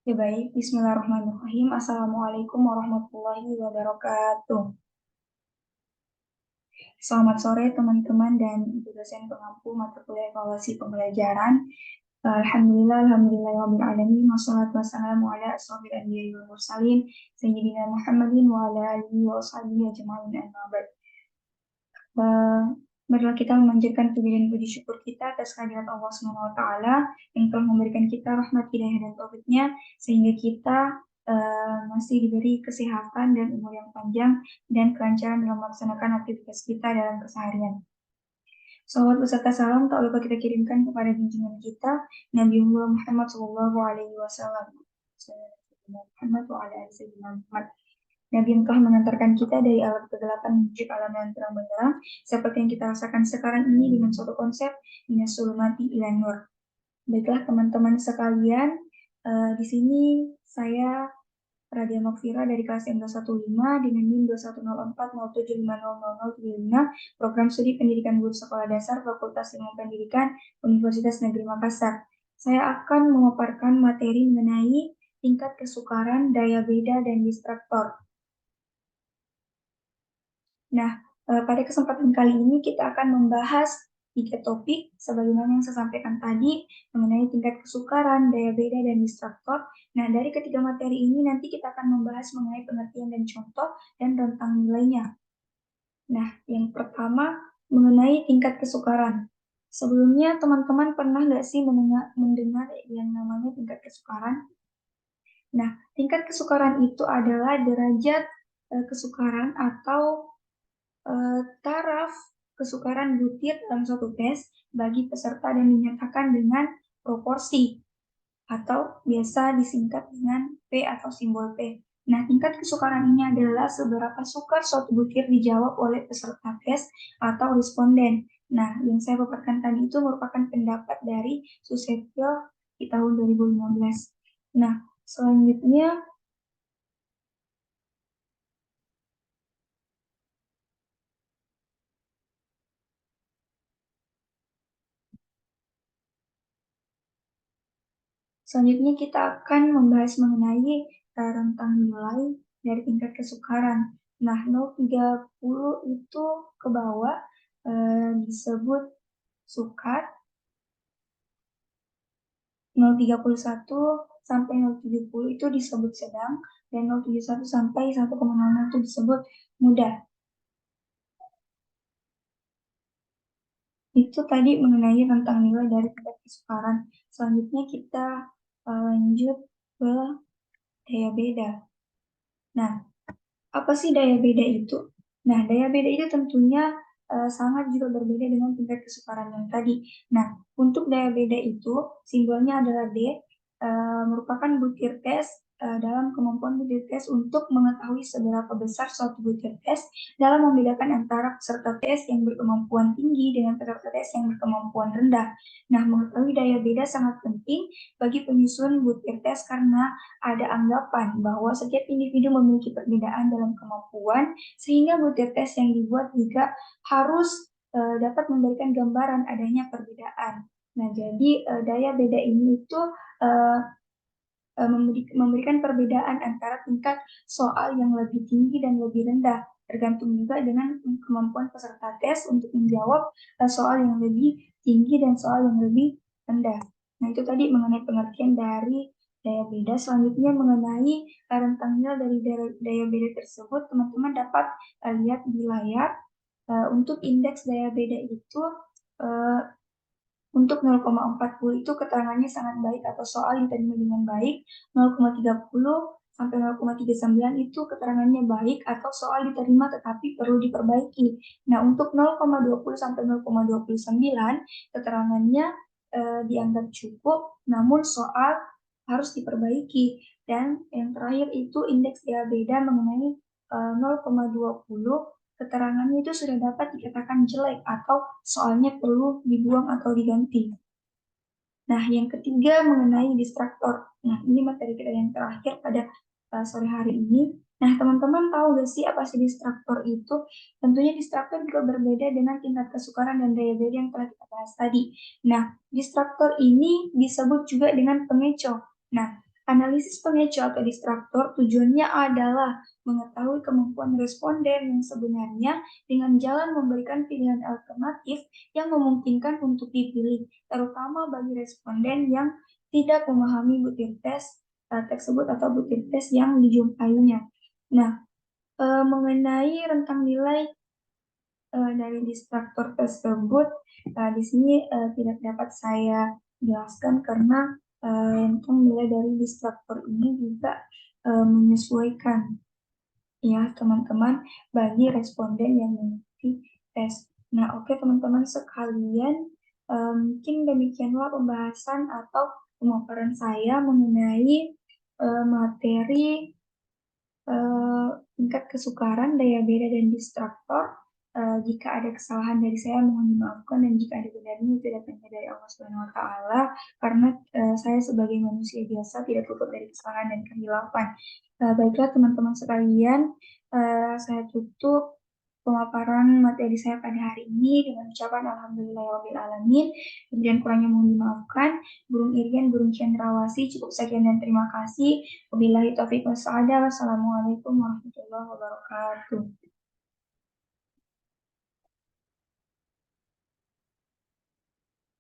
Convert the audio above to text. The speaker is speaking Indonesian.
Ya baik, Bismillahirrahmanirrahim. Assalamualaikum warahmatullahi wabarakatuh. Selamat sore teman-teman dan ibu dosen pengampu mata kuliah evaluasi pembelajaran. Alhamdulillahirrahmanirrahim. Wassalatu wassalamu ala asrofil anbiya'i wal mursalin Sayyidina Muhammadin wa ala alihi wa ashabihi ajma'in amma ba'd. Marilah kita memanjatkan puji dan puji syukur kita atas kehadirat Allah Subhanahu wa taala yang telah memberikan kita rahmat hidayah dan taufiknya sehingga kita masih diberi kesehatan dan umur yang panjang dan kelancaran dalam melaksanakan aktivitas kita dalam keseharian. Salawat beserta salam tak lupa kita kirimkan kepada junjungan kita Nabiullah Muhammad Sallallahu Alaihi Wasallam. Nabi yang telah mengantarkan kita dari alam kegelapan menuju ke alam yang terang benderang, seperti yang kita rasakan sekarang ini dengan suatu konsep minas sulumati ilan nur. Baiklah teman-teman sekalian, di sini saya Radia Makfira dari kelas M215 dengan NIM 210407500035, program studi pendidikan guru sekolah dasar Fakultas Ilmu Pendidikan Universitas Negeri Makassar. Saya akan memaparkan materi mengenai tingkat kesukaran, daya beda, dan distraktor. Nah, pada kesempatan kali ini kita akan membahas 3 topik sebagaimana yang saya sampaikan tadi mengenai tingkat kesukaran, daya beda, dan distraktor. Nah, dari ketiga materi ini nanti kita akan membahas mengenai pengertian dan contoh dan rentang nilainya. Nah, yang pertama mengenai tingkat kesukaran. Sebelumnya teman-teman pernah nggak sih mendengar yang namanya tingkat kesukaran? Nah, tingkat kesukaran itu adalah derajat kesukaran atau taraf kesukaran butir dalam suatu tes bagi peserta dan dinyatakan dengan proporsi atau biasa disingkat dengan P atau simbol P. Nah, tingkat kesukaran ini adalah seberapa sukar suatu butir dijawab oleh peserta tes atau responden. Nah, yang saya paparkan tadi itu merupakan pendapat dari Susetyo di tahun 2015. Nah, selanjutnya kita akan membahas mengenai rentang nilai dari tingkat kesukaran. Nah, 0,30 itu ke bawah disebut sukar, 0,31 sampai 0,70 itu disebut sedang, dan 0,71 sampai 1,00 itu disebut mudah. Itu tadi mengenai rentang nilai dari tingkat kesukaran. Selanjutnya kita lanjut ke daya beda. Nah, apa sih daya beda itu? Nah, daya beda itu tentunya sangat juga berbeda dengan tingkat kesukaran yang tadi. Nah, untuk daya beda itu simbolnya adalah D, merupakan butir tes dalam kemampuan butir tes untuk mengetahui seberapa besar suatu butir tes dalam membedakan antara peserta tes yang berkemampuan tinggi dengan peserta tes yang berkemampuan rendah. Nah, mengetahui daya beda sangat penting bagi penyusun butir tes karena ada anggapan bahwa setiap individu memiliki perbedaan dalam kemampuan sehingga butir tes yang dibuat juga harus dapat memberikan gambaran adanya perbedaan. Nah, jadi daya beda ini itu memberikan perbedaan antara tingkat soal yang lebih tinggi dan lebih rendah, tergantung juga dengan kemampuan peserta tes untuk menjawab soal yang lebih tinggi dan soal yang lebih rendah. Nah, itu tadi mengenai pengertian dari daya beda. Selanjutnya mengenai rentang nilai dari daya beda tersebut, teman-teman dapat lihat di layar. Untuk indeks daya beda itu untuk 0,40 itu keterangannya sangat baik atau soal diterima dengan baik. 0,30 sampai 0,39 itu keterangannya baik atau soal diterima tetapi perlu diperbaiki. Nah, untuk 0,20 sampai 0,29 keterangannya dianggap cukup, namun soal harus diperbaiki. Dan yang terakhir itu indeks daya beda mengenai 0,20 keterangannya itu sudah dapat dikatakan jelek atau soalnya perlu dibuang atau diganti. Nah, yang ketiga mengenai distraktor. Nah, ini materi kita yang terakhir pada sore hari ini. Nah, teman-teman tahu gak sih apa sih distraktor itu? Tentunya distraktor juga berbeda dengan tingkat kesukaran dan daya beda yang telah kita bahas tadi. Nah, distraktor ini disebut juga dengan pengecoh. Nah, Analisis pengecoh atau distraktor tujuannya adalah mengetahui kemampuan responden yang sebenarnya dengan jalan memberikan pilihan alternatif yang memungkinkan untuk dipilih, terutama bagi responden yang tidak memahami butir tes tersebut atau butir tes yang dijumpainya. Nah, mengenai rentang nilai dari distraktor tersebut, di sini tidak dapat saya jelaskan karena rentang nilai dari distraktor ini juga menyesuaikan ya teman-teman bagi responden yang mengikuti tes. Nah, oke teman-teman sekalian, mungkin demikianlah pembahasan atau pemaparan saya mengenai materi tingkat kesukaran, daya beda, dan distraktor. Jika ada kesalahan dari saya mohon dimaafkan dan jika ada benarnya itu datangnya dari Allah Subhanahu wa taala karena saya sebagai manusia biasa tidak luput dari kesalahan dan kehilafan. Baiklah teman-teman sekalian, saya tutup pemaparan materi saya pada hari ini dengan ucapan alhamdulillahirabbil alamin. Kemudian kurangnya mohon dimaafkan. Burung Irian, Burung Cendrawasih, cukup sekian dan terima kasih. Wabillahi taufiq wassalam. Wassalamualaikum warahmatullahi wabarakatuh.